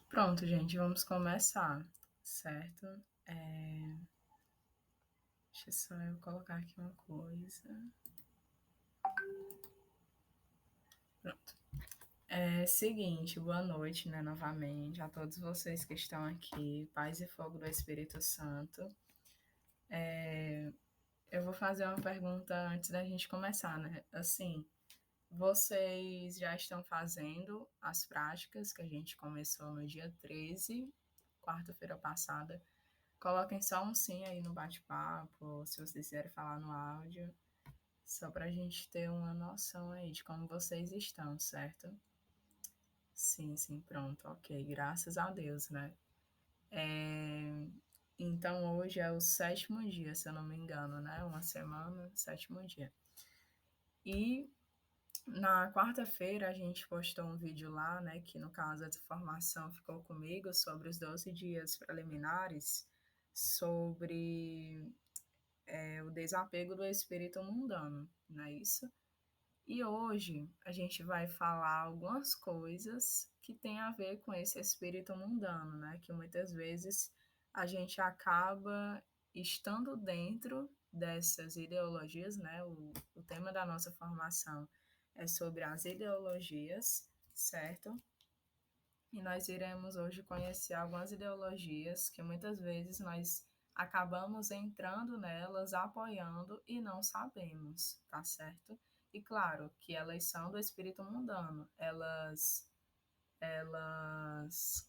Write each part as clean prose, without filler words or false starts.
Pronto, gente, vamos começar, certo? Deixa só eu colocar aqui uma coisa. Pronto. Seguinte, boa noite, né, novamente, a todos vocês que estão aqui, paz e fogo do Espírito Santo. Eu vou fazer uma pergunta antes da gente começar, né? Assim, vocês já estão fazendo as práticas que a gente começou no dia 13, quarta-feira passada. Coloquem só um sim aí no bate-papo, se vocês quiserem falar no áudio. Só para a gente ter uma noção aí de como vocês estão, certo? Sim, sim, pronto, ok. Graças a Deus, né? Então hoje é o sétimo dia, se eu não me engano, né? Uma semana, sétimo dia. E na quarta-feira a gente postou um vídeo lá, né? Que no caso a formação ficou comigo sobre os 12 dias preliminares, sobre o desapego do espírito mundano, não é isso? E hoje a gente vai falar algumas coisas que têm a ver com esse espírito mundano, né? Que muitas vezes a gente acaba estando dentro dessas ideologias, né? O tema da nossa formação é sobre as ideologias, certo? E nós iremos hoje conhecer algumas ideologias que muitas vezes nós acabamos entrando nelas, apoiando e não sabemos, tá certo? E claro que elas são do espírito mundano,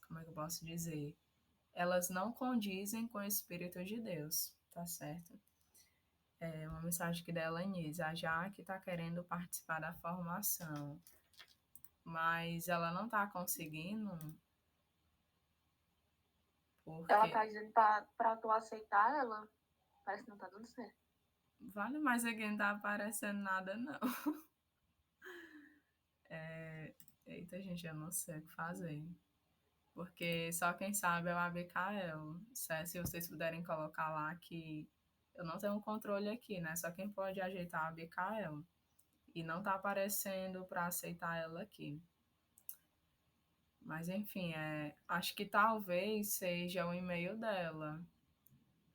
como é que eu posso dizer? Elas não condizem com o espírito de Deus, tá certo? É uma mensagem que da Elaine, a Jaque está querendo participar da formação, mas ela não está conseguindo Ela tá porque dizendo pra tu aceitar ela. Parece que não tá dando certo. vale mais aqui não tá aparecendo nada, não. Eita, gente, eu não sei o que fazer. Porque só quem sabe é o Abicael. Se vocês puderem colocar lá que eu não tenho controle aqui, né? Só quem pode ajeitar é o Abicael. E não tá aparecendo para aceitar ela aqui. Mas enfim, acho que talvez seja o e-mail dela.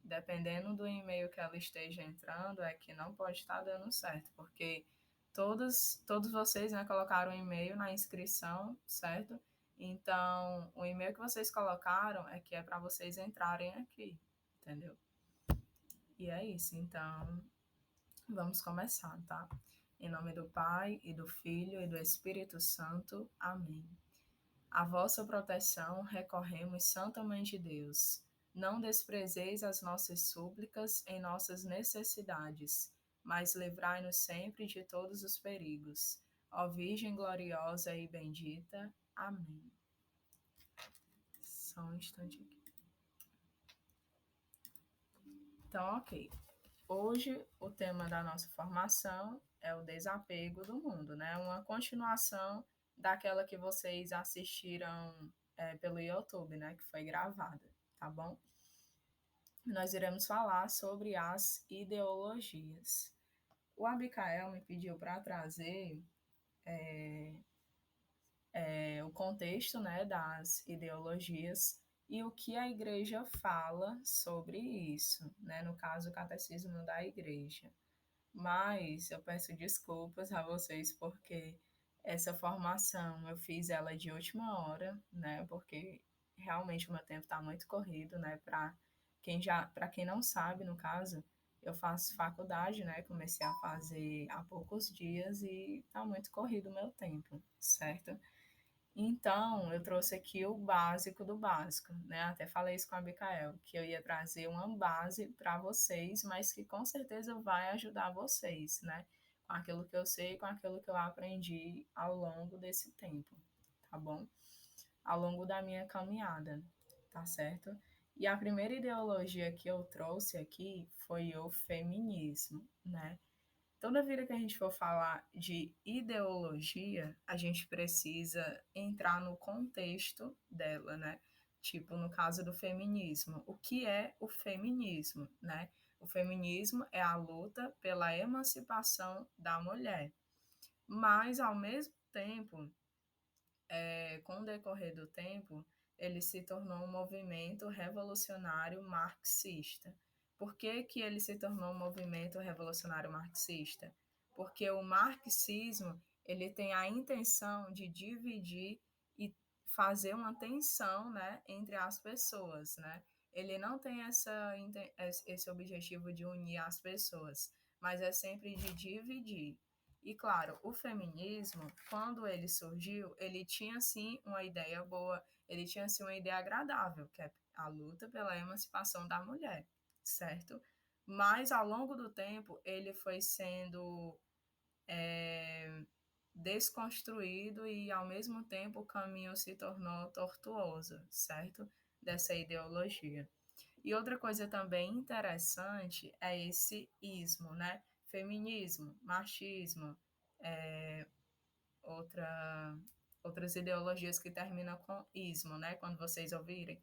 Dependendo do e-mail que ela esteja entrando, é que não pode estar dando certo, porque todos vocês, né, colocaram um e-mail na inscrição, certo? Então, o e-mail que vocês colocaram é que é para vocês entrarem aqui, entendeu? E é isso, então, vamos começar, tá? Em nome do Pai, e do Filho, e do Espírito Santo. Amém. A vossa proteção recorremos, Santa Mãe de Deus. Não desprezeis as nossas súplicas em nossas necessidades, mas livrai-nos sempre de todos os perigos. Ó Virgem gloriosa e bendita. Amém. Só um instante aqui. Então, ok. Hoje, o tema da nossa formação é o desapego do mundo, né? Uma continuação daquela que vocês assistiram pelo YouTube, né? Que foi gravada, tá bom? Nós iremos falar sobre as ideologias. O Abicael me pediu para trazer o contexto, né, das ideologias e o que a igreja fala sobre isso, né? No caso, o catecismo da igreja. Mas eu peço desculpas a vocês porque essa formação eu fiz ela de última hora, né? Porque realmente o meu tempo está muito corrido, né? Para quem não sabe, no caso, eu faço faculdade, né? Comecei a fazer há poucos dias e está muito corrido o meu tempo, certo? Então, eu trouxe aqui o básico do básico, né? Até falei isso com a Micael, que eu ia trazer uma base para vocês, mas que com certeza vai ajudar vocês, né? Com aquilo que eu sei, com aquilo que eu aprendi ao longo desse tempo, tá bom? Ao longo da minha caminhada, tá certo? E a primeira ideologia que eu trouxe aqui foi o feminismo, né? Toda vida que a gente for falar de ideologia, a gente precisa entrar no contexto dela, né? Tipo, no caso do feminismo. O que é o feminismo, né? O feminismo é a luta pela emancipação da mulher. Mas, ao mesmo tempo, com o decorrer do tempo, ele se tornou um movimento revolucionário marxista. Por que, que ele se tornou um movimento revolucionário marxista? Porque o marxismo ele tem a intenção de dividir e fazer uma tensão, né, entre as pessoas, né? Ele não tem esse objetivo de unir as pessoas, mas é sempre de dividir. E claro, o feminismo, quando ele surgiu, ele tinha sim uma ideia boa, ele tinha sim uma ideia agradável, que é a luta pela emancipação da mulher, certo? Mas ao longo do tempo ele foi sendo é, desconstruído e ao mesmo tempo o caminho se tornou tortuoso, certo? Dessa ideologia. E outra coisa também interessante é esse ismo, né? Feminismo, machismo, é, outra, outras ideologias que terminam com ismo, né? Quando vocês ouvirem,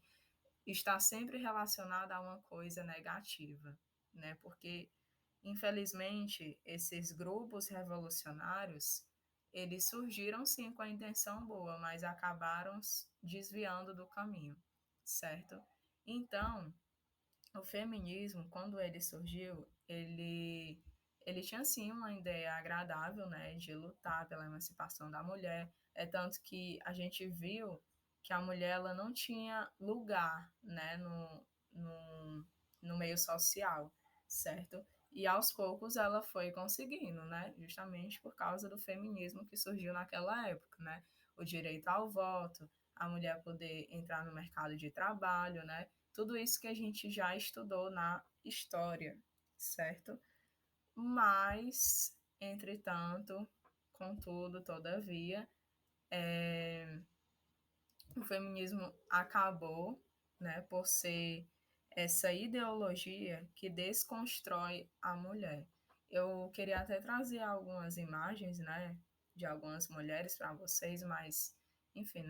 está sempre relacionada a uma coisa negativa, né? Porque, infelizmente, esses grupos revolucionários, eles surgiram sim com a intenção boa, mas acabaram desviando do caminho, certo? Então, o feminismo, quando ele surgiu, ele tinha sim uma ideia agradável, né, de lutar pela emancipação da mulher. É tanto que a gente viu que a mulher ela não tinha lugar, né, no meio social, certo? E aos poucos ela foi conseguindo, né, justamente por causa do feminismo que surgiu naquela época, né? O direito ao voto, a mulher poder entrar no mercado de trabalho, né? Tudo isso que a gente já estudou na história, certo? Mas, entretanto, contudo, todavia, o feminismo acabou, né, por ser essa ideologia que desconstrói a mulher. Eu queria até trazer algumas imagens, né, de algumas mulheres para vocês, mas, enfim,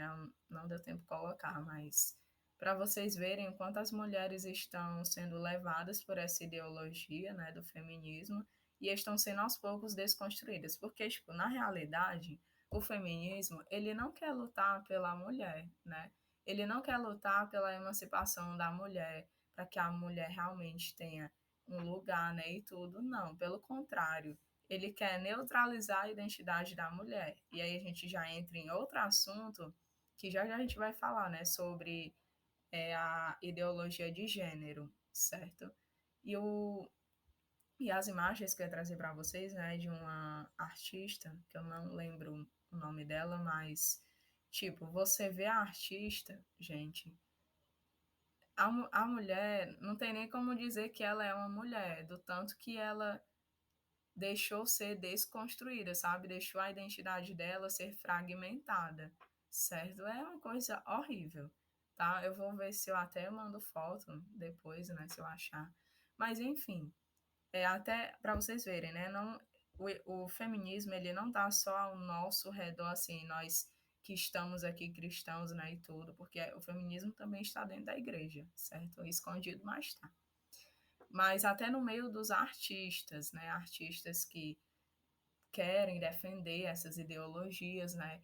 não deu tempo de colocar, mas para vocês verem quantas mulheres estão sendo levadas por essa ideologia, né, do feminismo e estão sendo aos poucos desconstruídas, porque, tipo, na realidade, o feminismo, ele não quer lutar pela mulher, né? Ele não quer lutar pela emancipação da mulher, para que a mulher realmente tenha um lugar, né, e tudo. Não, pelo contrário, ele quer neutralizar a identidade da mulher. E aí a gente já entra em outro assunto que já a gente vai falar, né, sobre a ideologia de gênero, certo? E o e as imagens que eu ia trazer para vocês, né, de uma artista, que eu não lembro o nome dela, mas, tipo, você vê a artista, gente, a mulher, não tem nem como dizer que ela é uma mulher, do tanto que ela deixou ser desconstruída, sabe? Deixou a identidade dela ser fragmentada, certo? É uma coisa horrível, tá? Eu vou ver se eu até mando foto depois, né, se eu achar. Mas, enfim, até para vocês verem, né? Não, o feminismo ele não está só ao nosso redor, assim, nós que estamos aqui cristãos, né, e tudo, porque o feminismo também está dentro da igreja, certo? Escondido, mas está. Mas até no meio dos artistas, né? Artistas que querem defender essas ideologias, né?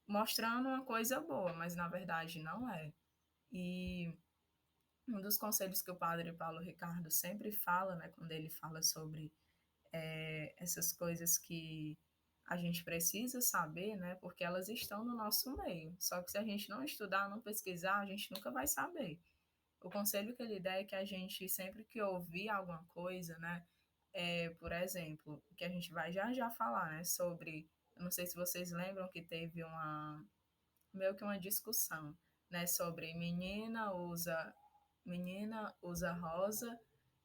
Mostrando uma coisa boa, mas na verdade não é. E um dos conselhos que o padre Paulo Ricardo sempre fala, né, quando ele fala sobre essas coisas que a gente precisa saber, né? Porque elas estão no nosso meio. Só que se a gente não estudar, não pesquisar, a gente nunca vai saber. O conselho que ele dá é que a gente, sempre que ouvir alguma coisa, né? Por exemplo, que a gente vai já falar, né? Sobre, eu não sei se vocês lembram que teve meio que uma discussão, né? Sobre menina usa rosa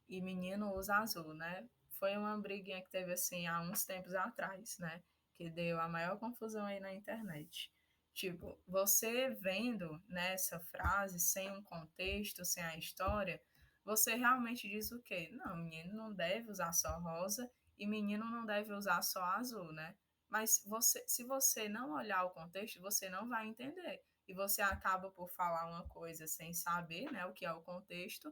e menino usa azul, né? Foi uma briguinha que teve assim há uns tempos atrás, né? Que deu a maior confusão aí na internet. Tipo, você vendo nessa frase sem um contexto, sem a história, você realmente diz o quê? Não, menino não deve usar só rosa e menino não deve usar só azul, né? Mas se você não olhar o contexto, você não vai entender. E você acaba por falar uma coisa sem saber, né, o que é o contexto,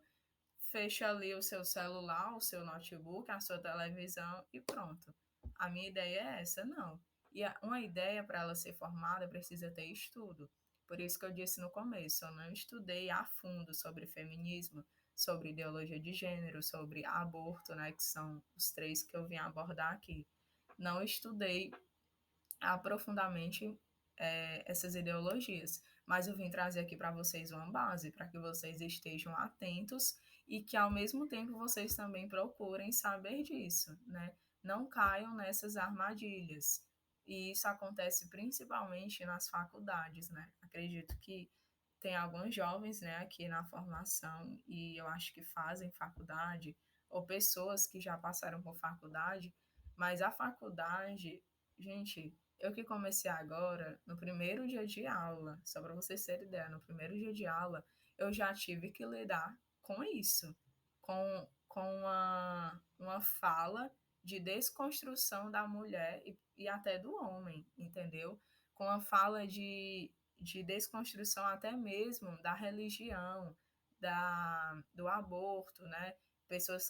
fecha ali o seu celular, o seu notebook, a sua televisão e pronto. A minha ideia é essa, não. E uma ideia para ela ser formada precisa ter estudo. Por isso que eu disse no começo, eu não estudei a fundo sobre feminismo, sobre ideologia de gênero, sobre aborto, né, que são os três que eu vim abordar aqui. Não estudei aprofundadamente essas ideologias, mas eu vim trazer aqui para vocês uma base, para que vocês estejam atentos e que ao mesmo tempo vocês também procurem saber disso, né? Não caiam nessas armadilhas. E isso acontece principalmente nas faculdades, né? Acredito que tem alguns jovens, né, aqui na formação e eu acho que fazem faculdade ou pessoas que já passaram por faculdade, mas a faculdade, gente, eu que comecei agora, no primeiro dia de aula, só para vocês terem ideia, no primeiro dia de aula, eu já tive que lidar com isso, com uma fala de desconstrução da mulher e até do homem, entendeu? Com a fala de desconstrução até mesmo da religião, do aborto, né? Pessoas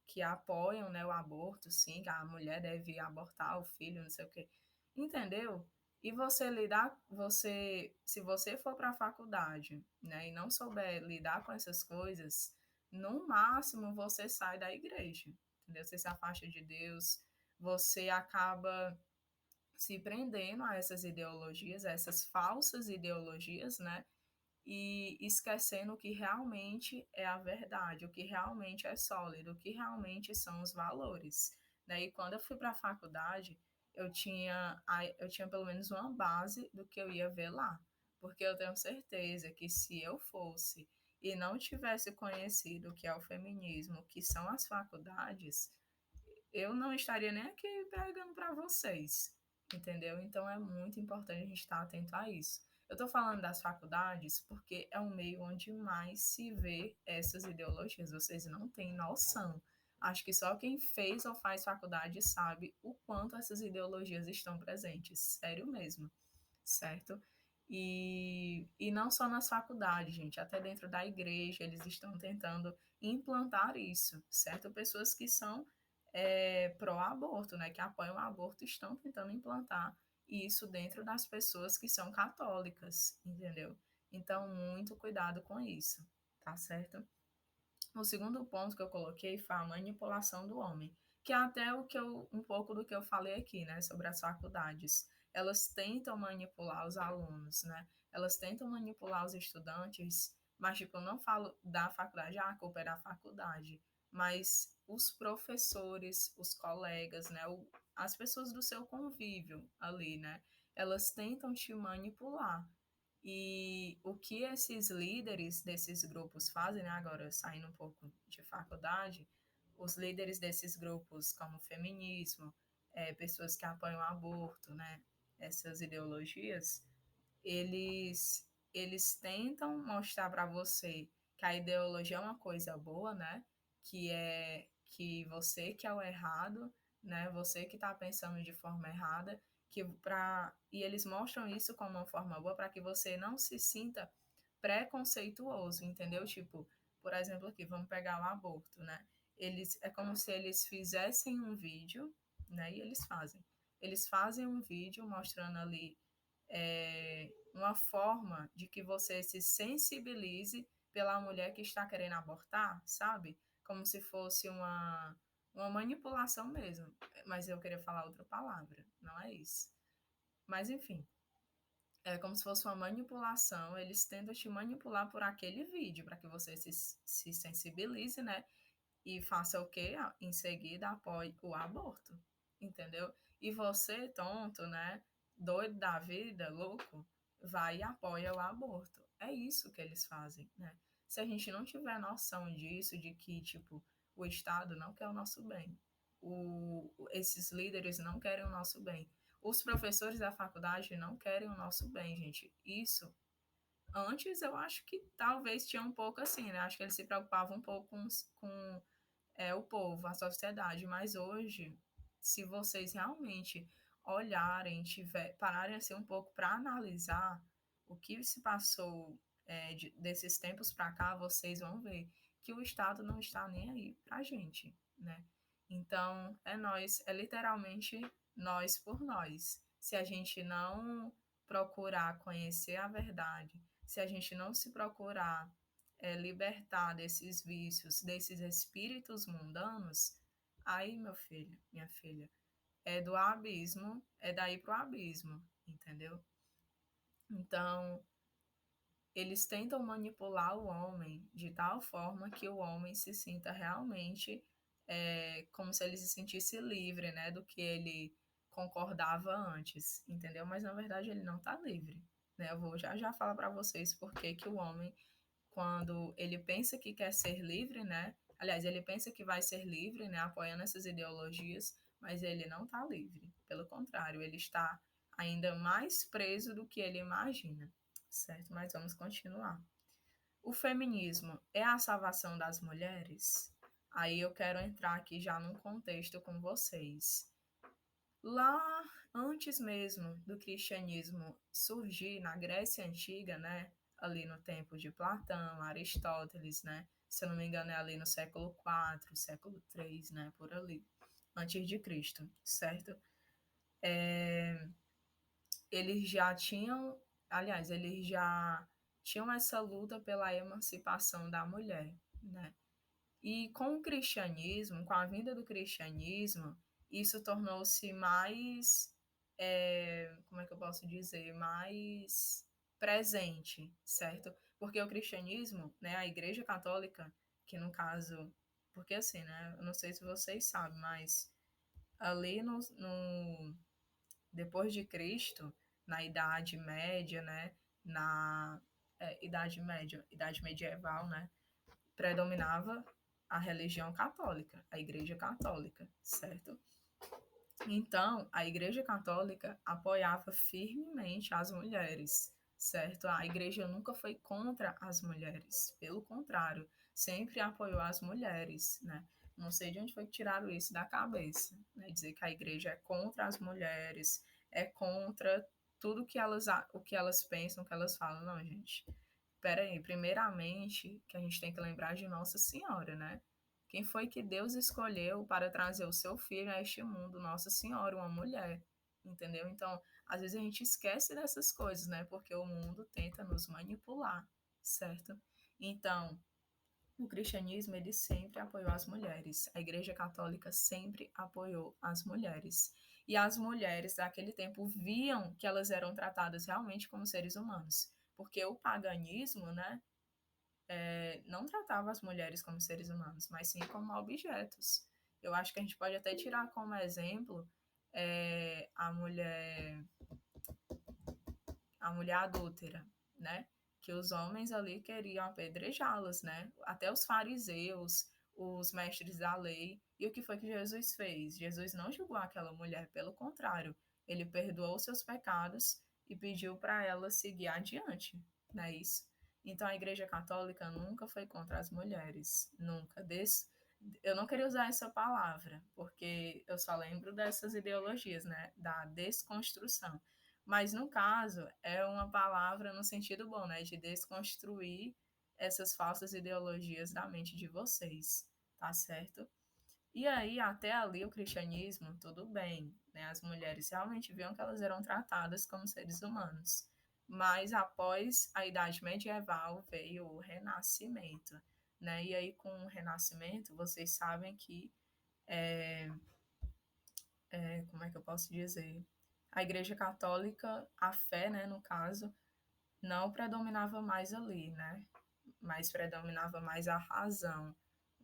que apoiam, né, o aborto, sim, que a mulher deve abortar o filho, não sei o quê. Entendeu? E você lidar, se você for para a faculdade, né, e não souber lidar com essas coisas, no máximo você sai da igreja, entendeu? Você se afasta de Deus, você acaba se prendendo a essas ideologias, a essas falsas ideologias, né? E esquecendo o que realmente é a verdade, o que realmente é sólido, o que realmente são os valores. Né? E quando eu fui para a faculdade, eu tinha pelo menos uma base do que eu ia ver lá, porque eu tenho certeza que se eu fosse e não tivesse conhecido o que é o feminismo, o que são as faculdades, eu não estaria nem aqui pregando para vocês, entendeu? Então é muito importante a gente estar atento a isso. Eu estou falando das faculdades porque é o meio onde mais se vê essas ideologias. Vocês não têm noção. Acho que só quem fez ou faz faculdade sabe o quanto essas ideologias estão presentes. Sério mesmo, certo? E não só nas faculdades, gente, até dentro da igreja eles estão tentando implantar isso, certo? Pessoas que são pró-aborto, né, que apoiam o aborto, estão tentando implantar isso dentro das pessoas que são católicas, entendeu? Então, muito cuidado com isso, tá certo? O segundo ponto que eu coloquei foi a manipulação do homem, que é até um pouco do que eu falei aqui, né, sobre as faculdades. Elas tentam manipular os alunos, né? Elas tentam manipular os estudantes, mas tipo, eu não falo da faculdade, a culpa é da faculdade, mas os professores, os colegas, né, as pessoas do seu convívio ali, né? Elas tentam te manipular. E o que esses líderes desses grupos fazem, né, agora saindo um pouco de faculdade, os líderes desses grupos, como feminismo, pessoas que apoiam o aborto, né, essas ideologias, eles tentam mostrar para você que a ideologia é uma coisa boa, né, que é que você que é o errado, né, você que está pensando de forma errada, e eles mostram isso como uma forma boa para que você não se sinta preconceituoso, entendeu? Tipo, por exemplo, aqui, vamos pegar o aborto, né? É como se eles fizessem um vídeo, né? E eles fazem. Eles fazem um vídeo mostrando ali uma forma de que você se sensibilize pela mulher que está querendo abortar, sabe? Como se fosse uma manipulação mesmo. Mas eu queria falar outra palavra, não é isso. Mas enfim, é como se fosse uma manipulação, eles tentam te manipular por aquele vídeo, para que você se sensibilize, né? E faça o quê? Em seguida, apoie o aborto, entendeu? E você, tonto, né? Doido da vida, louco, vai e apoia o aborto. É isso que eles fazem, né? Se a gente não tiver noção disso, de que, tipo, o Estado não quer o nosso bem, esses líderes não querem o nosso bem, os professores da faculdade não querem o nosso bem, gente. Isso, antes eu acho que talvez tinha um pouco assim, né? Acho que eles se preocupavam um pouco com o povo, a sociedade. Mas hoje, se vocês realmente olharem, pararem assim um pouco para analisar o que se passou desses tempos para cá, vocês vão ver que o Estado não está nem aí para a gente, né? Então, é nós, é literalmente nós por nós. Se a gente não procurar conhecer a verdade, se a gente não se procurar libertar desses vícios, desses espíritos mundanos, aí, meu filho, minha filha, é do abismo, é daí pro abismo, entendeu? Então, eles tentam manipular o homem de tal forma que o homem se sinta realmente como se ele se sentisse livre, né, do que ele concordava antes, entendeu? Mas na verdade ele não está livre, né? Eu vou já já falar para vocês por que que o homem, quando ele pensa que quer ser livre, né? Aliás, ele pensa que vai ser livre, né, apoiando essas ideologias, mas ele não está livre. Pelo contrário, ele está ainda mais preso do que ele imagina, certo? Mas vamos continuar. O feminismo é a salvação das mulheres? Aí eu quero entrar aqui já num contexto com vocês. Lá antes mesmo do cristianismo surgir na Grécia Antiga, né? Ali no tempo de Platão, Aristóteles, né? Se eu não me engano, é ali no século IV, século III, né? Por ali, antes de Cristo, certo? Eles já tinham, aliás, eles já tinham essa luta pela emancipação da mulher, né? E com o cristianismo, com a vinda do cristianismo, isso tornou-se mais, como é que eu posso dizer, mais presente, certo? Porque o cristianismo, né, a Igreja Católica, que no caso, porque assim, né, eu não sei se vocês sabem, mas ali depois de Cristo, na Idade Média, né, na Idade Média, Idade Medieval, né, predominava a religião católica, a Igreja Católica, certo? Então, a Igreja Católica apoiava firmemente as mulheres, certo? A Igreja nunca foi contra as mulheres, pelo contrário, sempre apoiou as mulheres, né? Não sei de onde foi que tiraram isso da cabeça, né? Dizer que a Igreja é contra as mulheres, é contra tudo que o que elas pensam, o que elas falam. Não, gente. Peraí, primeiramente, que a gente tem que lembrar de Nossa Senhora, né? Quem foi que Deus escolheu para trazer o seu filho a este mundo? Nossa Senhora, uma mulher, entendeu? Então, às vezes a gente esquece dessas coisas, né? Porque o mundo tenta nos manipular, certo? Então, o cristianismo, ele sempre apoiou as mulheres. A Igreja Católica sempre apoiou as mulheres. E as mulheres, daquele tempo, viam que elas eram tratadas realmente como seres humanos. Porque o paganismo, né, não tratava as mulheres como seres humanos, mas sim como objetos. Eu acho que a gente pode até tirar como exemplo a mulher adúltera, né? Que os homens ali queriam apedrejá-las, né? Até os fariseus, os mestres da lei. E o que foi que Jesus fez? Jesus não julgou aquela mulher, pelo contrário, ele perdoou seus pecados e pediu para ela seguir adiante, não é isso? Então a Igreja Católica nunca foi contra as mulheres, nunca. Eu não queria usar essa palavra, porque eu só lembro dessas ideologias, né? Da desconstrução. Mas, no caso, é uma palavra no sentido bom, né? De desconstruir essas falsas ideologias da mente de vocês, tá certo? E aí, até ali, o cristianismo, tudo bem, né? As mulheres realmente viam que elas eram tratadas como seres humanos. Mas após a Idade Medieval veio o Renascimento, né? E aí, com o Renascimento, vocês sabem que como é que eu posso dizer? A Igreja Católica, a fé, né, no caso, não predominava mais ali, né? Mas predominava mais a razão,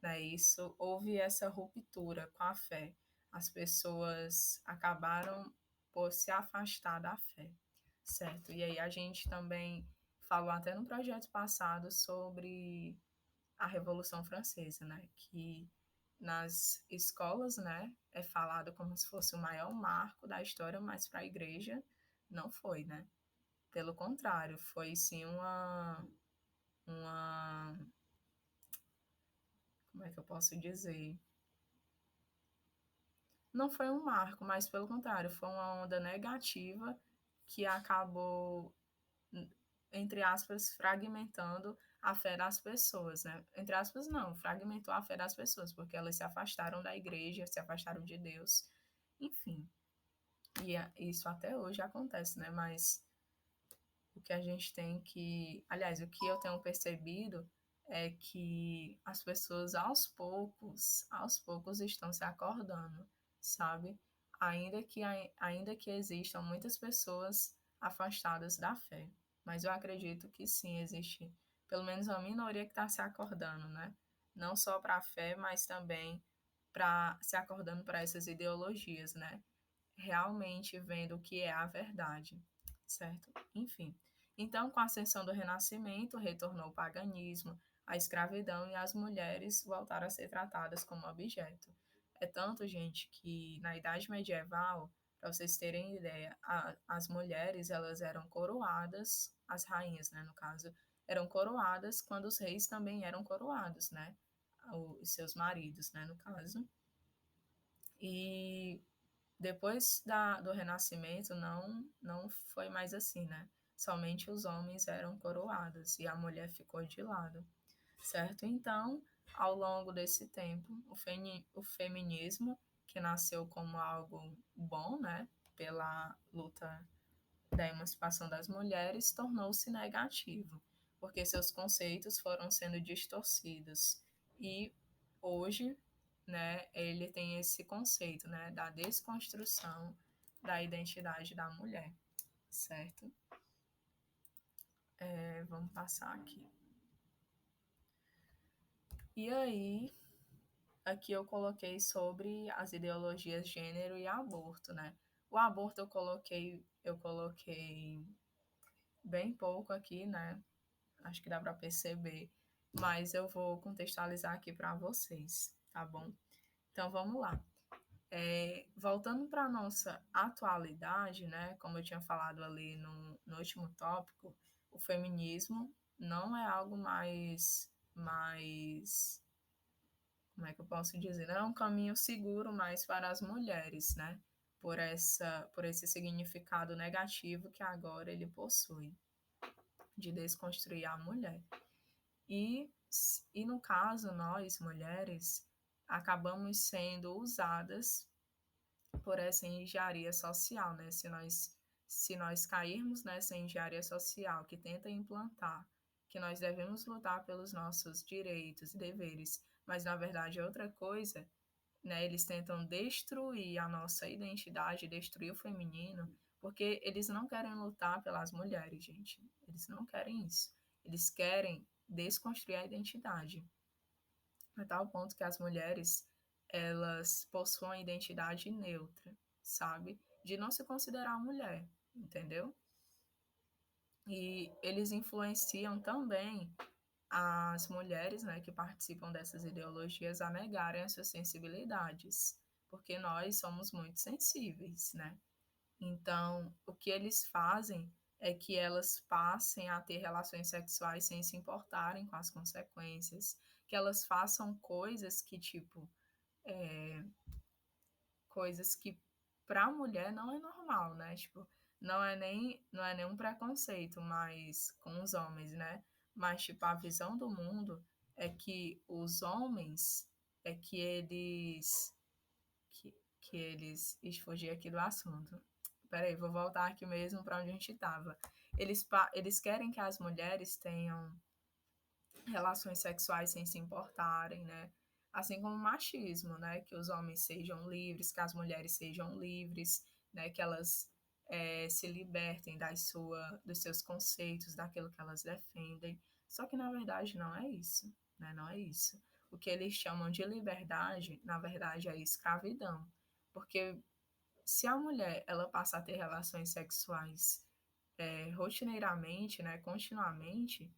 né? Isso houve essa ruptura com a fé. As pessoas acabaram por se afastar da fé, certo? E aí a gente também falou até no projeto passado sobre a Revolução Francesa, né? Que nas escolas, né, é falado como se fosse o maior marco da história, mas para a igreja não foi, né? Pelo contrário, foi sim uma, como é que eu posso dizer? Não foi um marco, mas pelo contrário, foi uma onda negativa que acabou, entre aspas, fragmentando a fé das pessoas, né? Entre aspas, não, fragmentou a fé das pessoas, porque elas se afastaram da igreja, se afastaram de Deus, enfim. E isso até hoje acontece, né? Mas o que a gente tem que, aliás, o que eu tenho percebido é que as pessoas aos poucos estão se acordando, sabe? Ainda que existam muitas pessoas afastadas da fé, mas eu acredito que sim, existe pelo menos uma minoria que está se acordando, né? Não só para a fé, mas também para se acordando para essas ideologias, né? Realmente vendo o que é a verdade, certo? Enfim. Então, com a ascensão do Renascimento, retornou o paganismo, a escravidão e as mulheres voltaram a ser tratadas como objeto. É tanto, gente, que na Idade Medieval, para vocês terem ideia, as mulheres elas eram coroadas, as rainhas, né, no caso, eram coroadas quando os reis também eram coroados, né, os seus maridos, né, no caso. E depois do Renascimento, não foi mais assim, né? Somente os homens eram coroados e a mulher ficou de lado, certo? Então, ao longo desse tempo, o feminismo, que nasceu como algo bom, né? Pela luta da emancipação das mulheres, tornou-se negativo, porque seus conceitos foram sendo distorcidos. E hoje, né, ele tem esse conceito, né, da desconstrução da identidade da mulher, certo? Vamos passar aqui. E aí, aqui eu coloquei sobre as ideologias gênero e aborto, né? O aborto eu coloquei bem pouco aqui, né? Acho que dá para perceber, mas eu vou contextualizar aqui para vocês, tá bom? Então vamos lá. Voltando para a nossa atualidade, né? Como eu tinha falado ali no último tópico, o feminismo não é algo mais, como é que eu posso dizer? Não é um caminho seguro mais para as mulheres, né? Por esse significado negativo que agora ele possui, de desconstruir a mulher. E, e no caso, nós, mulheres, acabamos sendo usadas por essa engenharia social, né? Se nós cairmos nessa engenharia social que tenta implantar que nós devemos lutar pelos nossos direitos e deveres, mas na verdade é outra coisa, né? Eles tentam destruir a nossa identidade, destruir o feminino, porque eles não querem lutar pelas mulheres, gente. Eles não querem isso. Eles querem desconstruir a identidade, a tal ponto que as mulheres elas possuem identidade neutra, sabe? De não se considerar mulher, entendeu? E eles influenciam também as mulheres, né, que participam dessas ideologias a negarem as suas sensibilidades, porque nós somos muito sensíveis, né? Então, o que eles fazem é que elas passem a ter relações sexuais sem se importarem com as consequências, que elas façam coisas que, tipo, coisas que para a mulher não é normal, né? Tipo, não é nenhum preconceito, mas com os homens, né? Mas tipo, a visão do mundo é que os homens é que eles fugi aqui do assunto. Peraí, vou voltar aqui mesmo para onde a gente estava. Eles querem que as mulheres tenham relações sexuais sem se importarem, né? Assim como o machismo, né? Que os homens sejam livres, que as mulheres sejam livres, né? Que elas se libertem dos seus conceitos, daquilo que elas defendem. Só que na verdade não é isso, né? Não é isso. O que eles chamam de liberdade, na verdade, é escravidão, porque se a mulher ela passa a ter relações sexuais rotineiramente, né, continuamente,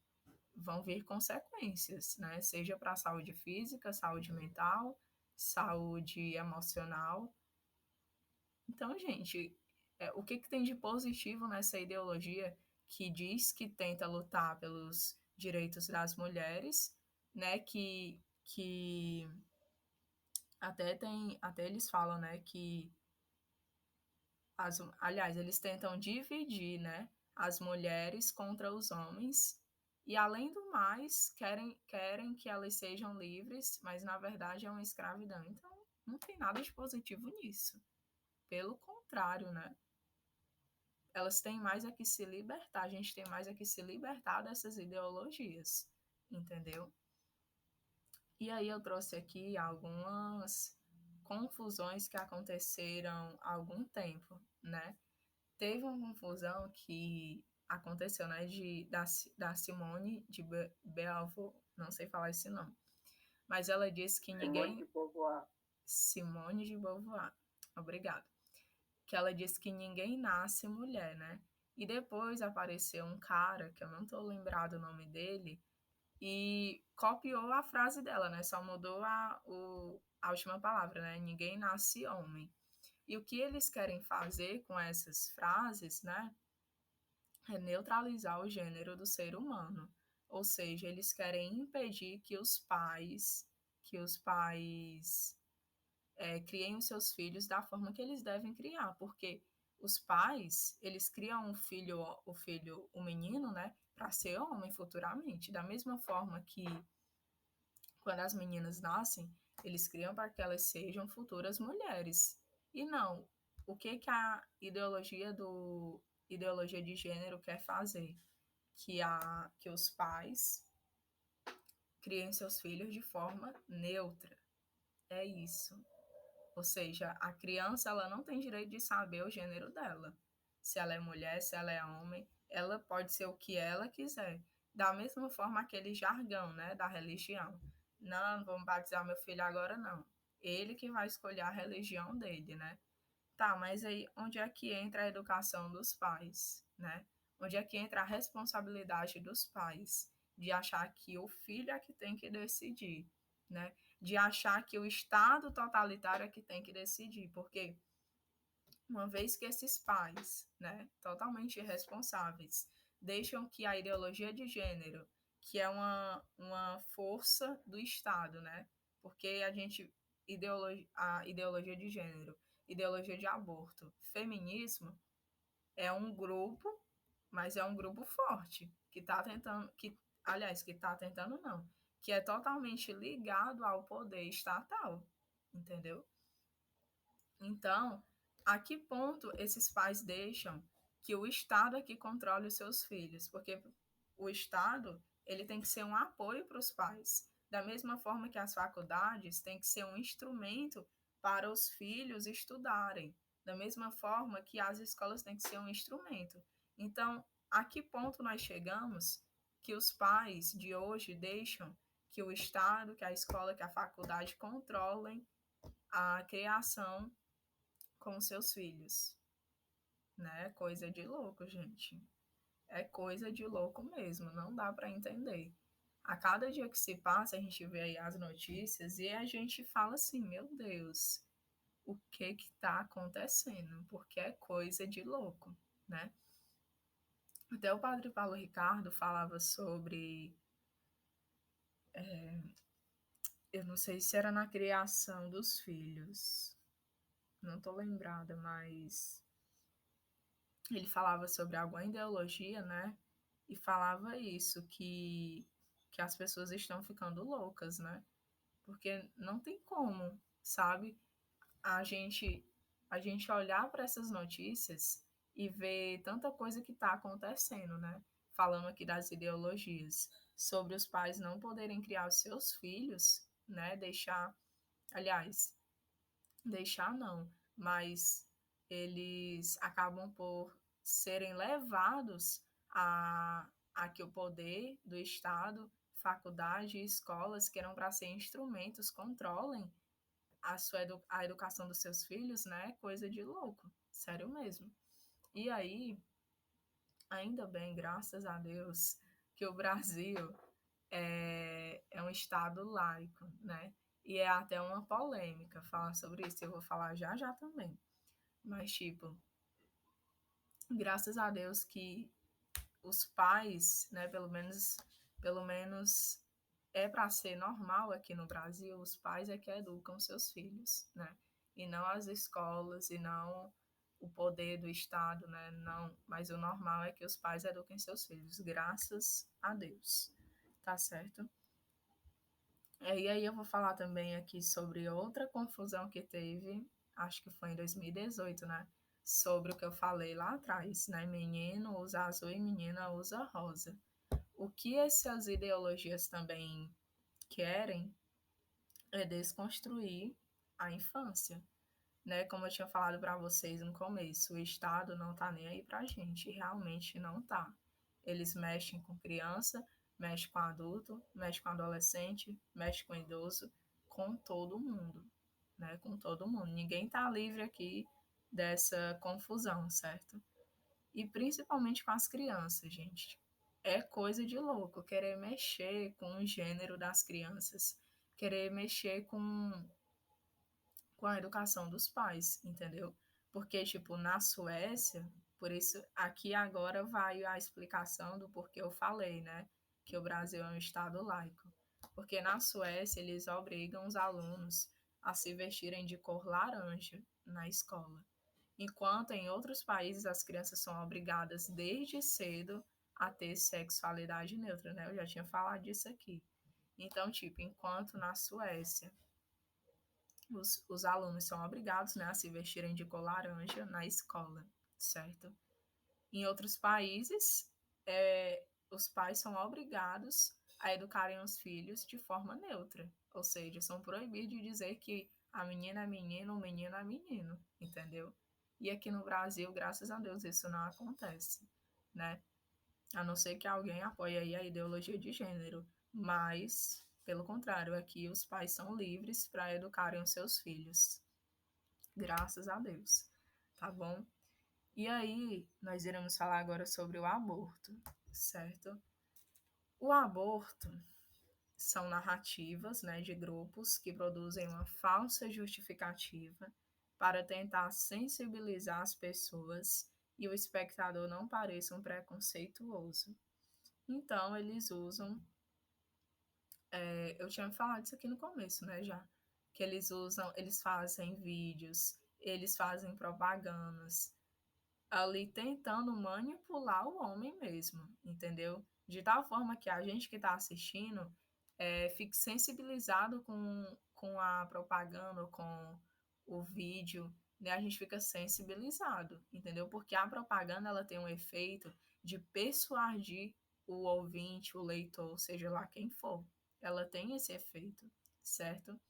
vão vir consequências, né? Seja para a saúde física, saúde mental, saúde emocional. Então, gente, o que tem de positivo nessa ideologia que diz que tenta lutar pelos direitos das mulheres, né? Que até eles falam, né? Que aliás, eles tentam dividir, né, as mulheres contra os homens e, além do mais, querem que elas sejam livres, mas na verdade é uma escravidão. Então, não tem nada de positivo nisso. Pelo contrário, né? elas têm mais é que se libertar, a gente tem mais é que se libertar dessas ideologias, entendeu? E aí eu trouxe aqui algumas confusões que aconteceram há algum tempo, né? Teve uma confusão que aconteceu, né, da Simone de Beauvoir, não sei falar esse nome, mas ela disse que Simone de ninguém... Beauvoir. Simone de Beauvoir, obrigada. Que ela disse que ninguém nasce mulher, né? E depois apareceu um cara, que eu não tô lembrado o nome dele, e copiou a frase dela, né? Só mudou a última palavra, né? Ninguém nasce homem. E o que eles querem fazer com essas frases, né? É neutralizar o gênero do ser humano. Ou seja, eles querem impedir que os pais criem os seus filhos da forma que eles devem criar, porque os pais, eles criam o menino, né, para ser homem futuramente, da mesma forma que quando as meninas nascem, eles criam para que elas sejam futuras mulheres. E não, o que a ideologia de gênero quer fazer? Que os pais criem seus filhos de forma neutra. É isso. Ou seja, a criança ela não tem direito de saber o gênero dela. Se ela é mulher, se ela é homem, ela pode ser o que ela quiser. Da mesma forma aquele jargão, né, da religião. Não, vamos batizar meu filho agora não. Ele que vai escolher a religião dele, né? Tá, mas aí onde é que entra a educação dos pais, né? Onde é que entra a responsabilidade dos pais de achar que o filho é que tem que decidir, né? De achar que o Estado totalitário é que tem que decidir, porque uma vez que esses pais, né, totalmente irresponsáveis, deixam que a ideologia de gênero, que é uma força do Estado, né? Porque a ideologia de gênero, ideologia de aborto, feminismo é um grupo, mas é um grupo forte que está tentando, que está tentando não, que é totalmente ligado ao poder estatal, entendeu? Então, a que ponto esses pais deixam que o Estado é que controle os seus filhos? Porque o Estado, ele tem que ser um apoio para os pais. Da mesma forma que as faculdades têm que ser um instrumento para os filhos estudarem. Da mesma forma que as escolas têm que ser um instrumento. Então, a que ponto nós chegamos que os pais de hoje deixam que o Estado, que a escola, que a faculdade controlem a criação com seus filhos, né? Coisa de louco, gente. É coisa de louco mesmo, não dá para entender. A cada dia que se passa, a gente vê aí as notícias e a gente fala assim, meu Deus, o que que tá acontecendo? Porque é coisa de louco, né? Até o padre Paulo Ricardo falava sobre, eu não sei se era na criação dos filhos, não tô lembrada, mas ele falava sobre alguma ideologia, né? E falava isso, que as pessoas estão ficando loucas, né? Porque não tem como, sabe? A gente, a gente olhar para essas notícias e ver tanta coisa que está acontecendo, né? Falando aqui das ideologias, sobre os pais não poderem criar os seus filhos, né? Aliás, deixar não, mas eles acabam por serem levados a que o poder do Estado, faculdade e escolas, que eram para ser instrumentos, controlem a educação dos seus filhos, né? Coisa de louco, sério mesmo. E aí, ainda bem, graças a Deus, que o Brasil é um Estado laico, né? E é até uma polêmica falar sobre isso, eu vou falar já já também. Mas, tipo, graças a Deus que os pais, né, pelo menos é para ser normal aqui no Brasil, os pais é que educam seus filhos, né? E não as escolas, e não o poder do Estado, né? Não, mas o normal é que os pais eduquem seus filhos, graças a Deus. Tá certo? E aí eu vou falar também aqui sobre outra confusão que teve, acho que foi em 2018, né? sobre o que eu falei lá atrás, né? Menino usa azul e menina usa rosa. O que essas ideologias também querem é desconstruir a infância, né? Como eu tinha falado para vocês no começo, o Estado não tá nem aí pra gente, realmente não tá. Eles mexem com criança, mexem com adulto, mexem com adolescente, mexem com idoso, com todo mundo, né? Com todo mundo. Ninguém tá livre aqui dessa confusão, certo? E principalmente com as crianças, gente. É coisa de louco querer mexer com o gênero das crianças, querer mexer com a educação dos pais, entendeu? Porque, tipo, na Suécia, por isso aqui agora vai a explicação do porquê eu falei, né? Que o Brasil é um estado laico. Porque na Suécia eles obrigam os alunos a se vestirem de cor laranja na escola. Enquanto em outros países as crianças são obrigadas desde cedo a ter sexualidade neutra, né? Eu já tinha falado disso aqui. Então, tipo, enquanto na Suécia os alunos são obrigados, né, a se vestirem de cor laranja na escola, certo? Em outros países, os pais são obrigados a educarem os filhos de forma neutra, ou seja, são proibidos de dizer que a menina é menino, o menino é menino, entendeu? E aqui no Brasil, graças a Deus, isso não acontece, né? A não ser que alguém apoie aí a ideologia de gênero, mas, pelo contrário, aqui os pais são livres para educarem os seus filhos, graças a Deus, tá bom? E aí, nós iremos falar agora sobre o aborto, certo? O aborto são narrativas, né, de grupos que produzem uma falsa justificativa para tentar sensibilizar as pessoas e o espectador não pareça um preconceituoso. Então, eles usam, eu tinha falado isso aqui no começo, né, já, que eles fazem vídeos, eles fazem propagandas, ali tentando manipular o homem mesmo, entendeu? De tal forma que a gente que está assistindo fique sensibilizado com a propaganda, com o vídeo, né? A gente fica sensibilizado, entendeu? Porque a propaganda ela tem um efeito de persuadir o ouvinte, o leitor, seja lá quem for. Ela tem esse efeito, certo?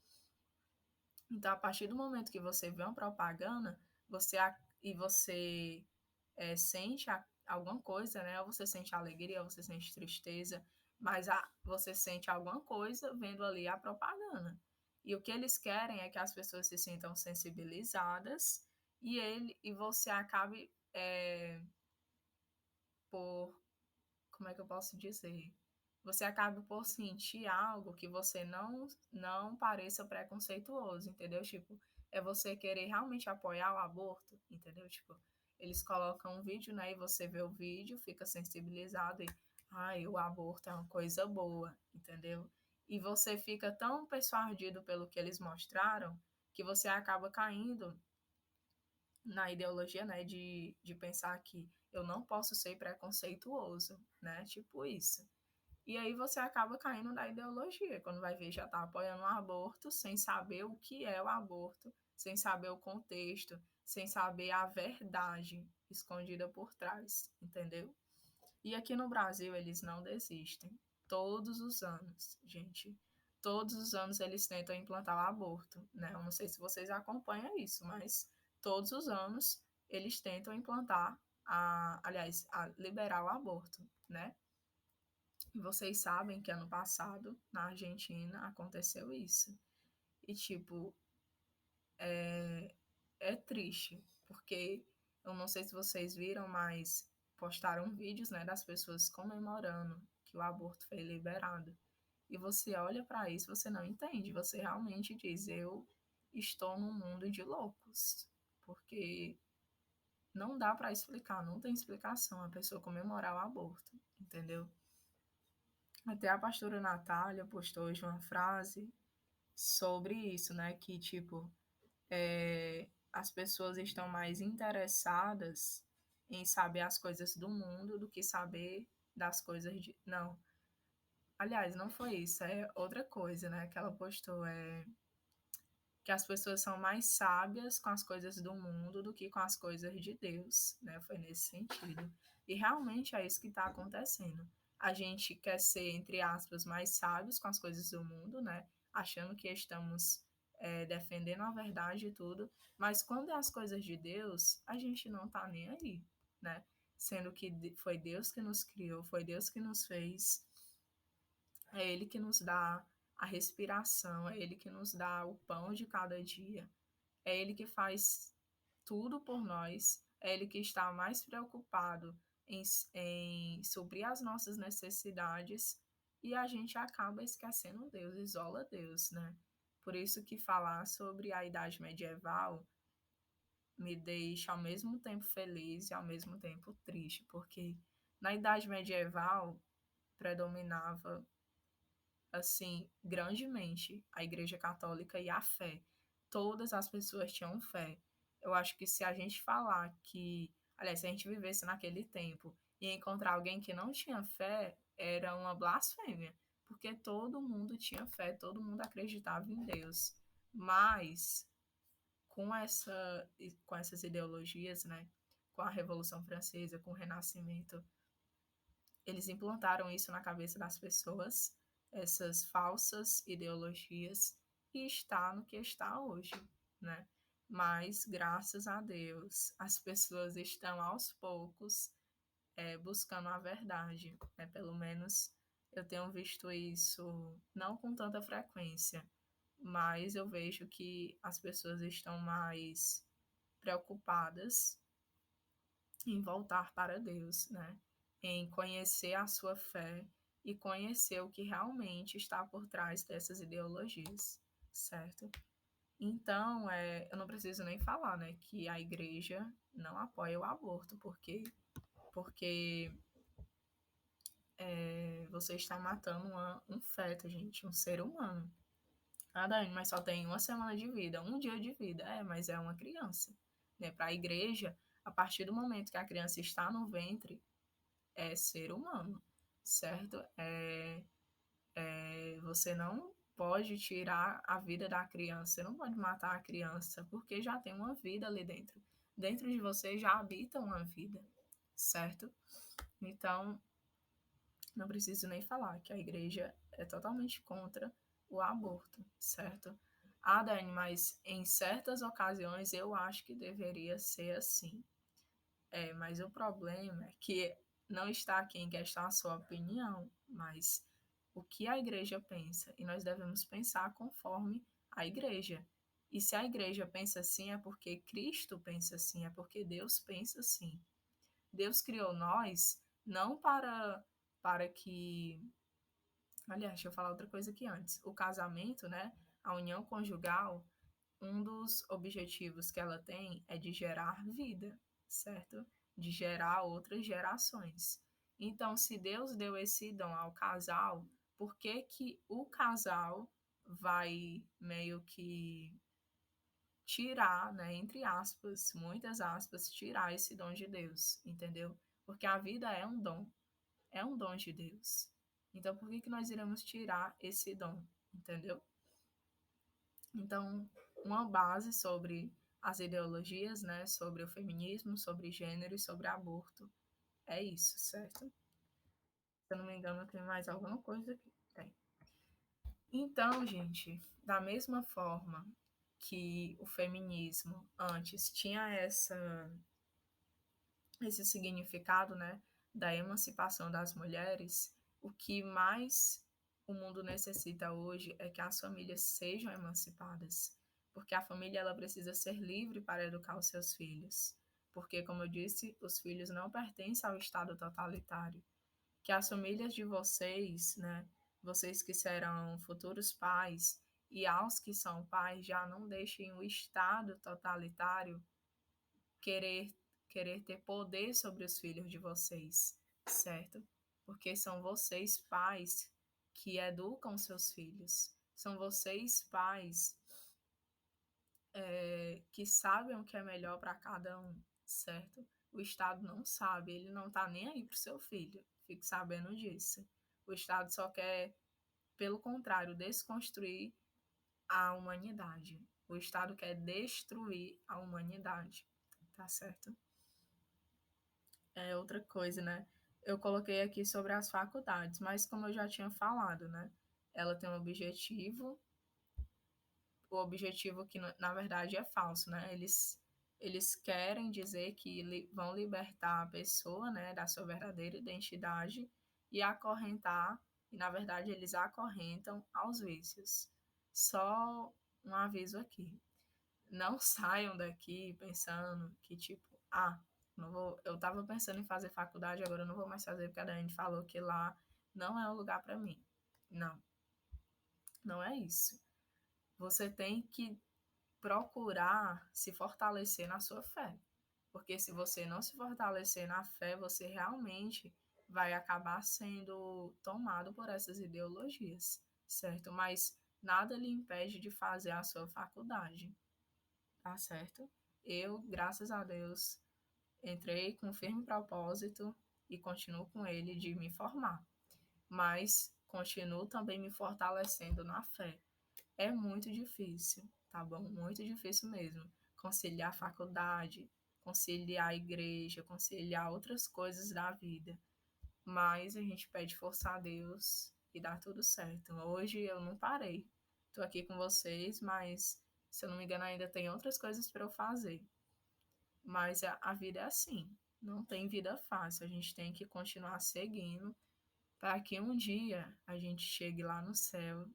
Então, a partir do momento que você vê uma propaganda, você sente alguma coisa, né? Ou você sente alegria, ou você sente tristeza, mas você sente alguma coisa vendo ali a propaganda. E o que eles querem é que as pessoas se sintam sensibilizadas e você acabe por, como é que eu posso dizer? Você acaba por sentir algo que você não pareça preconceituoso, entendeu? Tipo, é você querer realmente apoiar o aborto, entendeu? Tipo, eles colocam um vídeo, né? E você vê o vídeo, fica sensibilizado e, ai, o aborto é uma coisa boa, entendeu? E você fica tão persuadido pelo que eles mostraram que você acaba caindo na ideologia, né, de pensar que eu não posso ser preconceituoso, né? Tipo isso. E aí você acaba caindo na ideologia, quando vai ver já está apoiando o aborto sem saber o que é o aborto, sem saber o contexto, sem saber a verdade escondida por trás, entendeu? E aqui no Brasil eles não desistem. Todos os anos, gente. Todos os anos eles tentam implantar o aborto, né? Eu não sei se vocês acompanham isso, mas todos os anos eles tentam implantar aliás, liberar o aborto, né? Vocês sabem que ano passado, na Argentina, aconteceu isso. E, tipo, é triste, porque eu não sei se vocês viram, mas postaram vídeos, né, das pessoas comemorando que o aborto foi liberado. E você olha para isso, você não entende, você realmente diz, eu estou num mundo de loucos, porque não dá para explicar, não tem explicação a pessoa comemorar o aborto, entendeu? Até a pastora Natália postou hoje uma frase sobre isso, né? Que, tipo, as pessoas estão mais interessadas em saber as coisas do mundo do que saber das coisas de. Não. Aliás, não foi isso, é outra coisa, né? Que ela postou. que as pessoas são mais sábias com as coisas do mundo do que com as coisas de Deus, né? Foi nesse sentido. E realmente é isso que está acontecendo. A gente quer ser, entre aspas, mais sábios com as coisas do mundo, né? Achando que estamos defendendo a verdade e tudo, mas quando é as coisas de Deus, a gente não tá nem aí, né? Sendo que foi Deus que nos criou, foi Deus que nos fez, é Ele que nos dá a respiração, é Ele que nos dá o pão de cada dia, é Ele que faz tudo por nós, é Ele que está mais preocupado em suprir as nossas necessidades e a gente acaba esquecendo Deus, isola Deus, né? Por isso que falar sobre a idade medieval me deixa ao mesmo tempo feliz e ao mesmo tempo triste, porque na idade medieval predominava assim, grandemente a Igreja Católica e a fé. Todas as pessoas tinham fé. Eu acho que se a gente falar que, aliás, se a gente vivesse naquele tempo e encontrar alguém que não tinha fé, era uma blasfêmia, porque todo mundo tinha fé, todo mundo acreditava em Deus. Mas com com essas ideologias, né, com a Revolução Francesa, com o Renascimento, eles implantaram isso na cabeça das pessoas, essas falsas ideologias, e está no que está hoje, né? Mas, graças a Deus, as pessoas estão aos poucos buscando a verdade, né? Pelo menos eu tenho visto isso não com tanta frequência, mas eu vejo que as pessoas estão mais preocupadas em voltar para Deus, né? Em conhecer a sua fé e conhecer o que realmente está por trás dessas ideologias, certo? Então, eu não preciso nem falar, né, que a igreja não apoia o aborto, porque você está matando um feto, gente, um ser humano. Nada, mas só tem uma semana de vida, um dia de vida. Mas é uma criança. Né? Para a igreja, a partir do momento que a criança está no ventre, é ser humano, certo? Você não pode tirar a vida da criança, você não pode matar a criança, porque já tem uma vida ali dentro. Dentro de você já habita uma vida, certo? Então, não preciso nem falar que a igreja é totalmente contra o aborto, certo? Ah, Dani, mas em certas ocasiões eu acho que deveria ser assim. Mas o problema é que não está aqui em questão a sua opinião, mas o que a igreja pensa. E nós devemos pensar conforme a igreja. E se a igreja pensa assim, é porque Cristo pensa assim, é porque Deus pensa assim. Deus criou nós não para que. Aliás, deixa eu falar outra coisa aqui antes. O casamento, né? A união conjugal, um dos objetivos que ela tem é de gerar vida, certo? De gerar outras gerações. Então, se Deus deu esse dom ao casal, por que que o casal vai meio que tirar, né, entre aspas, muitas aspas, tirar esse dom de Deus, entendeu? Porque a vida é um dom de Deus. Então, por que que nós iremos tirar esse dom, entendeu? Então, uma base sobre as ideologias, né, sobre o feminismo, sobre gênero e sobre aborto. É isso, certo? Se eu não me engano, tem mais alguma coisa aqui. Tem. Então, gente, da mesma forma que o feminismo antes tinha esse significado, né, da emancipação das mulheres, o que mais o mundo necessita hoje é que as famílias sejam emancipadas, porque a família ela precisa ser livre para educar os seus filhos, porque como eu disse, os filhos não pertencem ao estado totalitário, que as famílias de vocês, né, vocês que serão futuros pais e aos que são pais já não deixem o estado totalitário querer querer ter poder sobre os filhos de vocês, certo? Porque são vocês pais que educam seus filhos. São vocês pais que sabem o que é melhor para cada um, certo? O Estado não sabe, ele não está nem aí para o seu filho, fique sabendo disso. O Estado só quer, pelo contrário, desconstruir a humanidade. O Estado quer destruir a humanidade, tá certo? É outra coisa, né? Eu coloquei aqui sobre as faculdades, mas como eu já tinha falado, né? Ela tem um objetivo, o objetivo que na verdade é falso, né? Eles querem dizer que vão libertar a pessoa, né, da sua verdadeira identidade e acorrentar, e na verdade eles acorrentam aos vícios. Só um aviso aqui. Não saiam daqui pensando que, tipo, não vou, eu tava pensando em fazer faculdade, agora eu não vou mais fazer porque a Dani falou que lá não é o lugar para mim. Não, não é isso. Você tem que procurar se fortalecer na sua fé. Porque se você não se fortalecer na fé, você realmente vai acabar sendo tomado por essas ideologias, certo? Mas nada lhe impede de fazer a sua faculdade, tá certo? Eu, graças a Deus, entrei com um firme propósito e continuo com ele de me formar, mas continuo também me fortalecendo na fé. É muito difícil, tá bom? Muito difícil mesmo. Conciliar a faculdade, conciliar a igreja, conciliar outras coisas da vida. Mas a gente pede força a Deus e dá tudo certo. Hoje eu não parei. Tô aqui com vocês, mas se eu não me engano ainda tem outras coisas para eu fazer. Mas a vida é assim. Não tem vida fácil. A gente tem que continuar seguindo para que um dia a gente chegue lá no céu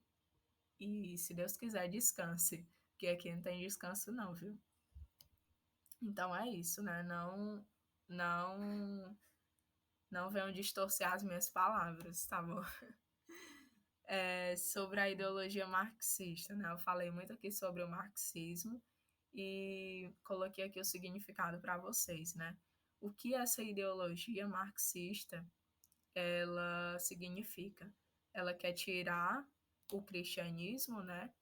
e, se Deus quiser, descanse. Porque aqui não tem descanso não, viu? Então é isso, né? Não, não venham distorcer as minhas palavras, tá bom? Sobre a ideologia marxista, né? Eu falei muito aqui sobre o marxismo e coloquei aqui o significado para vocês, né? O que essa ideologia marxista ela significa? Ela quer tirar o cristianismo, né?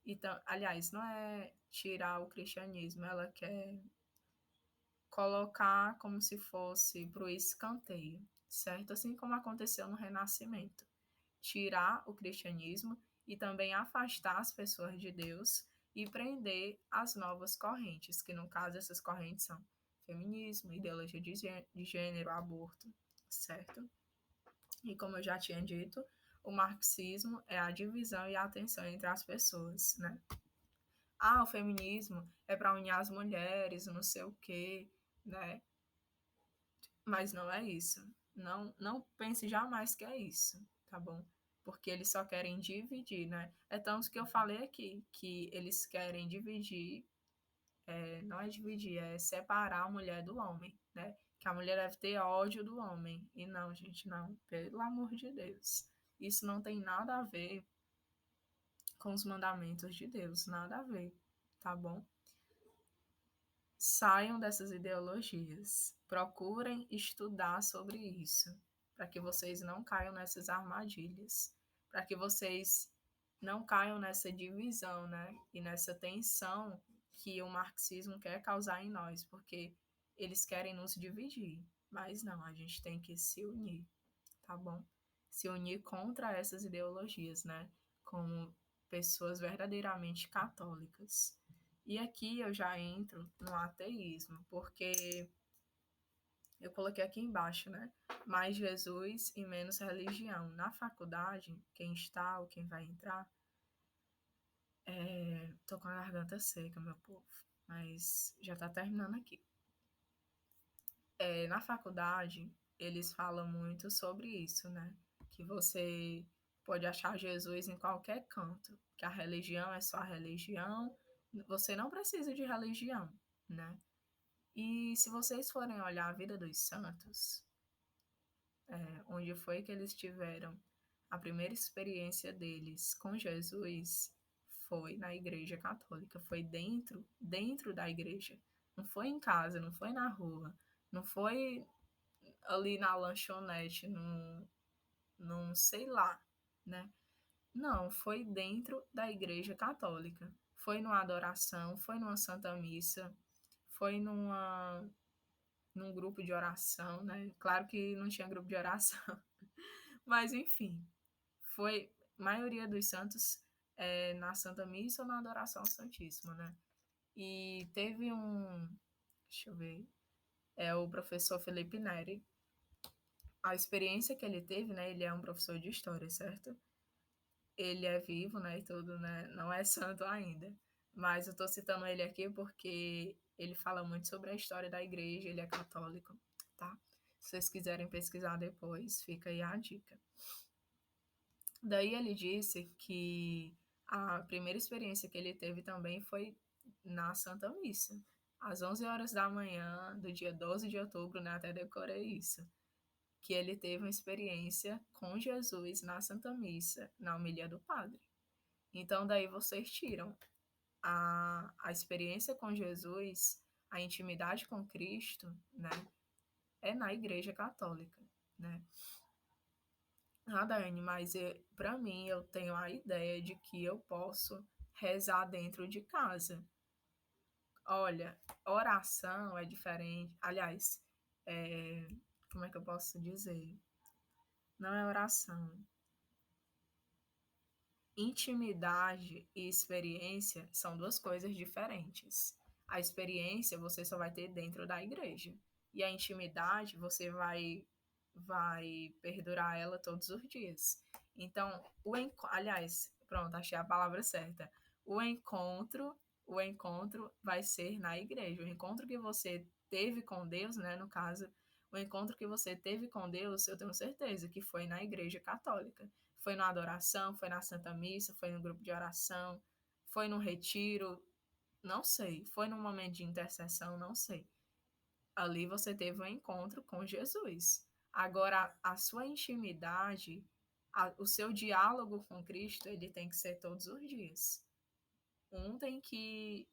Então, aliás, não é tirar o cristianismo, ela quer colocar como se fosse para o escanteio, certo? Assim como aconteceu no Renascimento. Tirar o cristianismo e também afastar as pessoas de Deus e prender as novas correntes, que no caso essas correntes são feminismo, ideologia de gênero, aborto, certo? E como eu já tinha dito, o marxismo é a divisão e a tensão entre as pessoas, né? O feminismo é para unir as mulheres, não sei o quê, né? Mas não é isso. Não pense jamais que é isso, tá bom? Porque eles só querem dividir, né? É tanto que eu falei aqui, que eles querem dividir, não é dividir, é separar a mulher do homem, né? Que a mulher deve ter ódio do homem. E não, gente, não. Pelo amor de Deus. Isso não tem nada a ver com os mandamentos de Deus, nada a ver, tá bom? Saiam dessas ideologias, procurem estudar sobre isso, para que vocês não caiam nessas armadilhas, para que vocês não caiam nessa divisão, né? E nessa tensão que o marxismo quer causar em nós, porque eles querem nos dividir, mas não, a gente tem que se unir, tá bom? Se unir contra essas ideologias, né? Como pessoas verdadeiramente católicas. E aqui eu já entro no ateísmo, porque eu coloquei aqui embaixo, né? Mais Jesus e menos religião. Na faculdade, quem está ou quem vai entrar, tô com a garganta seca, meu povo, mas já tá terminando aqui. Na faculdade, eles falam muito sobre isso, né? Que você pode achar Jesus em qualquer canto, que a religião é só a religião, você não precisa de religião, né? E se vocês forem olhar a vida dos santos, onde foi que eles tiveram a primeira experiência deles com Jesus, foi na Igreja Católica, foi dentro da igreja. Não foi em casa, não foi na rua, não foi ali na lanchonete, num sei lá, né? Não, foi dentro da Igreja Católica. Foi numa adoração, foi numa Santa Missa, foi num grupo de oração, né? Claro que não tinha grupo de oração, mas enfim, foi. A maioria dos santos na Santa Missa ou na Adoração ao Santíssimo, né? E teve deixa eu ver, o professor Felipe Neri, a experiência que ele teve, né? Ele é um professor de história, certo? Ele é vivo, né? E tudo, né? Não é santo ainda. Mas eu tô citando ele aqui porque ele fala muito sobre a história da igreja, ele é católico, tá? Se vocês quiserem pesquisar depois, fica aí a dica. Daí ele disse que a primeira experiência que ele teve também foi na Santa Missa, às 11 horas da manhã do dia 12 de outubro, né? Até decorei isso, que ele teve uma experiência com Jesus na Santa Missa, na homilia do padre. Então, daí vocês tiram a experiência com Jesus, a intimidade com Cristo, né? É na Igreja Católica, né? Ah, Daiane, mas para mim eu tenho a ideia de que eu posso rezar dentro de casa. Olha, oração é diferente. Aliás, é, como é que eu posso dizer? Não é oração. Intimidade e experiência são duas coisas diferentes. A experiência você só vai ter dentro da igreja. E a intimidade você vai perdurar ela todos os dias. Então, aliás, pronto, achei a palavra certa. O encontro, o encontro vai ser na igreja. O encontro que você teve com Deus, né, no caso, o encontro que você teve com Deus, eu tenho certeza que foi na igreja católica. Foi na adoração, foi na Santa Missa, foi no grupo de oração, foi no retiro, não sei. Foi num momento de intercessão, não sei. Ali você teve um encontro com Jesus. Agora, a sua intimidade, o seu diálogo com Cristo, ele tem que ser todos os dias. Um tem que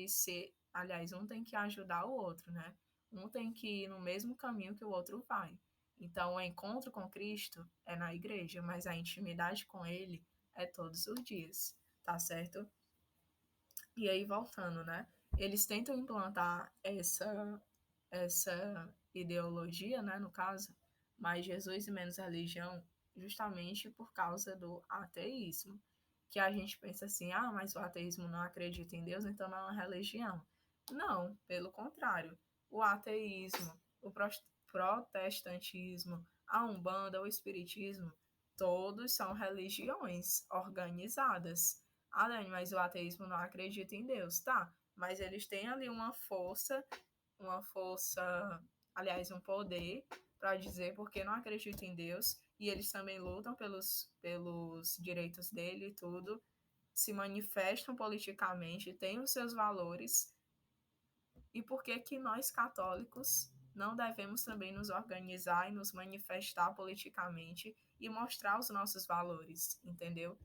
ser, aliás, um tem que ajudar o outro, né? Um tem que ir no mesmo caminho que o outro vai. Então, o encontro com Cristo é na igreja, mas a intimidade com ele é todos os dias, tá certo? E aí, voltando, né? Eles tentam implantar essa ideologia, né, no caso, mais Jesus e menos religião, justamente por causa do ateísmo. Que a gente pensa assim, ah, mas o ateísmo não acredita em Deus, então não é uma religião. Não, pelo contrário. O ateísmo, o protestantismo, a Umbanda, o Espiritismo, todos são religiões organizadas. Ah, Dani, mas o ateísmo não acredita em Deus, tá? Mas eles têm ali uma força, aliás, um poder para dizer porque não acredita em Deus e eles também lutam pelos direitos dele e tudo, se manifestam politicamente, têm os seus valores. E por que que nós católicos não devemos também nos organizar e nos manifestar politicamente e mostrar os nossos valores, entendeu?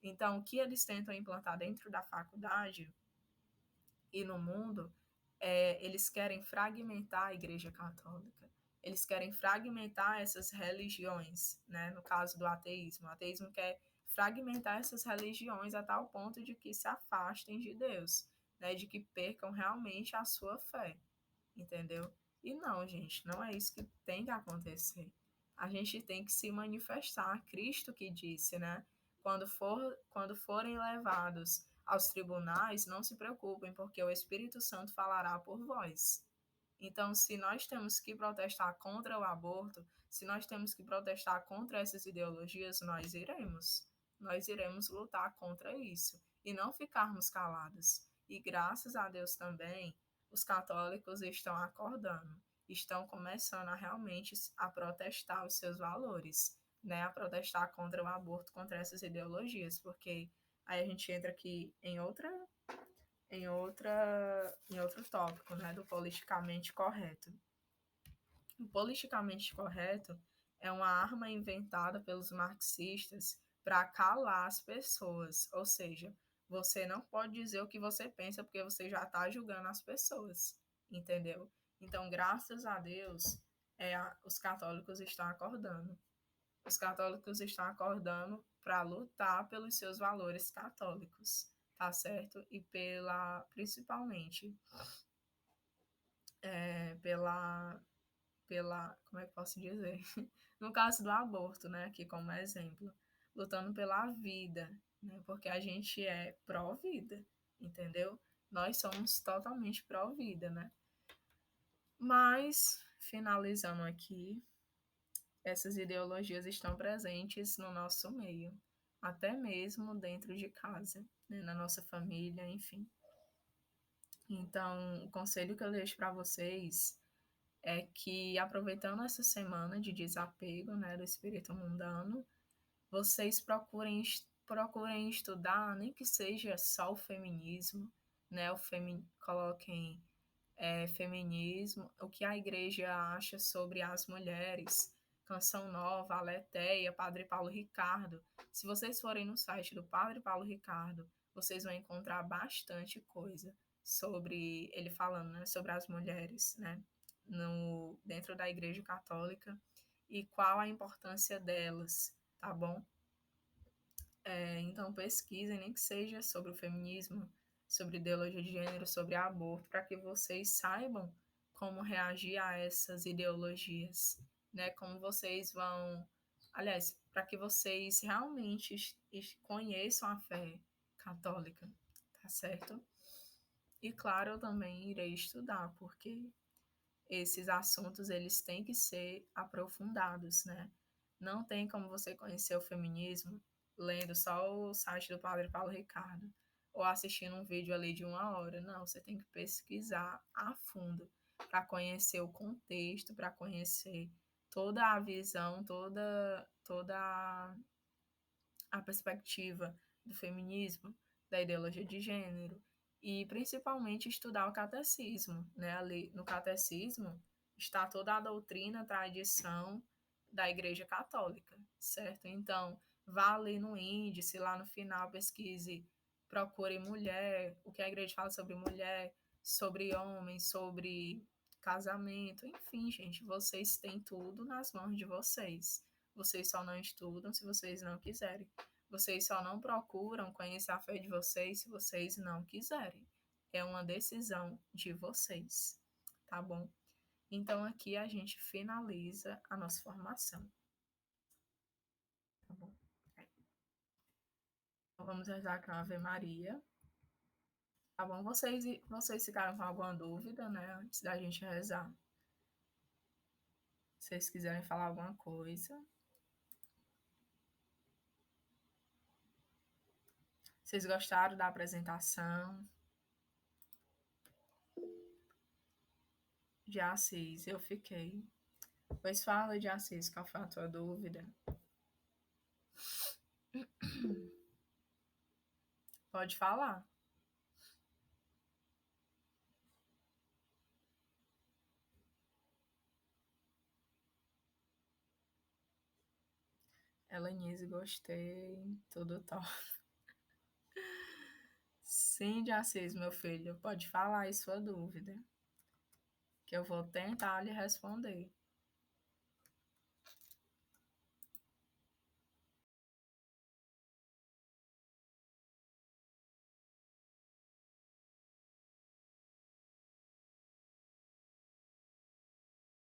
Então, o que eles tentam implantar dentro da faculdade e no mundo, eles querem fragmentar a Igreja Católica. Eles querem fragmentar essas religiões, né? No caso do ateísmo. O ateísmo quer fragmentar essas religiões a tal ponto de que se afastem de Deus, né? De que percam realmente a sua fé, entendeu? E não, gente, não é isso que tem que acontecer. A gente tem que se manifestar. Cristo que disse, né? Quando forem levados aos tribunais, não se preocupem, porque o Espírito Santo falará por vós. Então, se nós temos que protestar contra o aborto, se nós temos que protestar contra essas ideologias, nós iremos. Nós iremos lutar contra isso e não ficarmos calados. E graças a Deus também, os católicos estão acordando, estão começando a realmente a protestar os seus valores, né? A protestar contra o aborto, contra essas ideologias, porque aí a gente entra aqui em outro tópico, né, do politicamente correto. O politicamente correto é uma arma inventada pelos marxistas para calar as pessoas, ou seja, você não pode dizer o que você pensa porque você já está julgando as pessoas, entendeu? Então, graças a Deus, os católicos estão acordando. Os católicos estão acordando para lutar pelos seus valores católicos, tá certo? E principalmente, pela, como é que posso dizer? No caso do aborto, né, aqui como exemplo. lutando pela vida, né? Porque a gente é pró-vida, entendeu? Nós somos totalmente pró-vida, né? Mas, finalizando aqui, essas ideologias estão presentes no nosso meio, até mesmo dentro de casa, né? Na nossa família, enfim. Então, o conselho que eu deixo para vocês é que, aproveitando essa semana de desapego, né, do espírito mundano, vocês procurem estudar, nem que seja só o feminismo, né, coloquem feminismo, o que a igreja acha sobre as mulheres, Canção Nova, Aletheia, Padre Paulo Ricardo. Se vocês forem no site do Padre Paulo Ricardo, vocês vão encontrar bastante coisa sobre ele falando, né, sobre as mulheres, né, dentro da Igreja Católica e qual a importância delas, tá bom? Então pesquisem, nem que seja sobre o feminismo, sobre ideologia de gênero, sobre aborto, para que vocês saibam como reagir a essas ideologias, né? Como vocês vão, aliás, para que vocês realmente conheçam a fé católica, tá certo? E claro, eu também irei estudar, porque esses assuntos eles têm que ser aprofundados, né? Não tem como você conhecer o feminismo lendo só o site do Padre Paulo Ricardo ou assistindo um vídeo ali de 1 hora. Não, você tem que pesquisar a fundo para conhecer o contexto, para conhecer toda a visão, toda a perspectiva do feminismo, da ideologia de gênero e principalmente estudar o catecismo, né? Ali no catecismo está toda a doutrina, a tradição da Igreja Católica, certo? Então, vá ali no índice, lá no final pesquise, procure mulher, o que a igreja fala sobre mulher, sobre homem, sobre casamento, enfim, gente, vocês têm tudo nas mãos de vocês. Vocês só não estudam se vocês não quiserem. Vocês só não procuram conhecer a fé de vocês se vocês não quiserem. É uma decisão de vocês, tá bom? Então aqui a gente finaliza a nossa formação, tá bom? Então vamos rezar com a Ave Maria, tá bom? Vocês ficaram com alguma dúvida, né? Antes da gente rezar. Se vocês quiserem falar alguma coisa. Vocês gostaram da apresentação? De Assis, eu fiquei. Pois fala de Assis, qual foi a tua dúvida? Pode falar. Helenise, gostei. Tudo top. Sim, de Assis, meu filho. Pode falar aí sua dúvida, que eu vou tentar lhe responder.